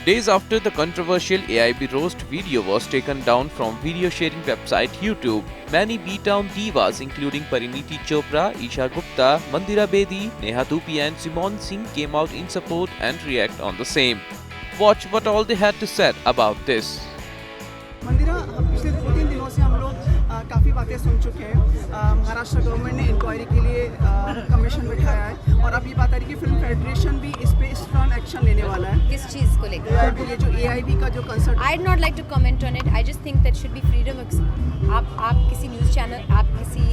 Days after the controversial AIB roast video was taken down from video sharing website YouTube, many beatdown divas including Pariniti Chopra, Isha Gupta, Mandira Bedi, Neha Dupee and Simon Singh came out in support and react on the same. Watch what all they had to say about this. मंदिरा, पिछले 2-3 दिनों से हम लोग काफ़ी बातें सुन चुके हैं। Maharashtra government ने इंक्वायरी के लिए कमीशन बिठाया है और अब ये बात आ रही है कि फिल्म फेडरेशन भी इस पे स्ट्रॉन्ग एक्शन लेने वाला है। किस चीज़ को लेकर? ये जो AIB का जो concert. I'd not like to comment on it. I just think that should be freedom of आप किसी न्यूज़ चैनल, आप किसी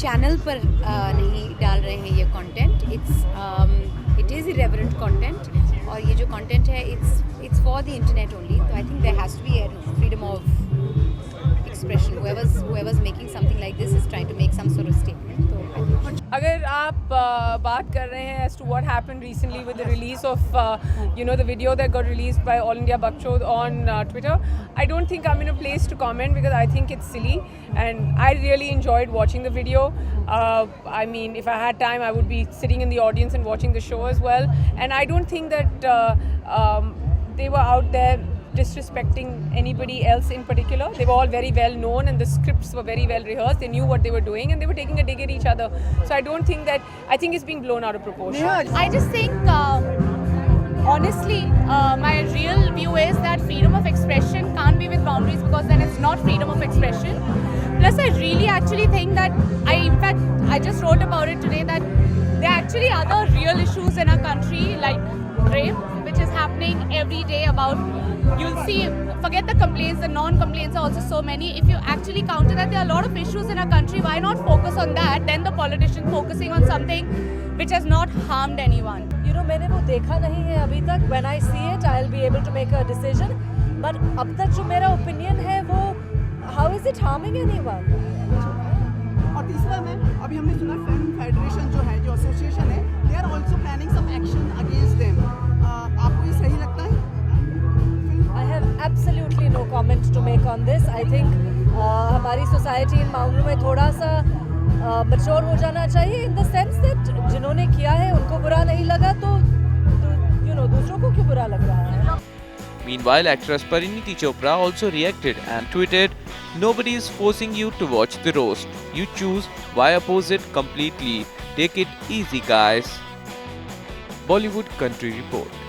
चैनल पर नहीं डाल रहे हैं ये content. It is irreverent content और ये जो content है it's for the internet only. So I think there has to be a freedom of expression. Whoever's making something like this is trying to make some sort of statement. So I think अगर आप बात कर रहे हैं as to what happened recently with the release of the video that got released by All India Bakchod on Twitter, I don't think I'm in a place to comment because I think it's silly and I really enjoyed watching the video. I mean, if I had time, I would be sitting in the audience and watching the show as well. And I don't think that they were out there disrespecting anybody else in particular. They were all very well known and the scripts were very well rehearsed. They knew what they were doing and they were taking a dig at each other. So I don't think that, I think it's being blown out of proportion. I just think, honestly, my real view is that freedom of expression can't be with boundaries because then it's not freedom of expression. Plus, I really actually think that, I just wrote about it today that there are actually other real issues in our country like rape, which is happening every day about, you'll see, forget the complaints, the non-complaints are also so many. If you actually counter that, there are a lot of issues in our country. Why not focus on that? Then the politician focusing on something which has not harmed anyone. You know, मैंने वो देखा नहीं है अभी तक. When I see it, I'll be able to make a decision. But अब तक जो मेरा opinion है वो, how is it harming anyone? और तीसरा मैम, अभी हमने सुना फिल्म फेडरेशन जो है, जो एसोसिएशन है, they are also planning some action against them. आपको ये सही लगता है? I have absolutely no comment to make on this. I think हमारी society इन मामलों में थोड़ा सा mature हो जाना चाहिए in the sense that जिन्होंने किया है उनको बुरा नहीं लगा तो दूसरों को क्यों बुरा लग रहा है? Meanwhile, actress Pariniti Chopra also reacted and tweeted, "Nobody is forcing you to watch the roast. You choose. Why oppose it completely? Take it easy, guys." Bollywood Country Report.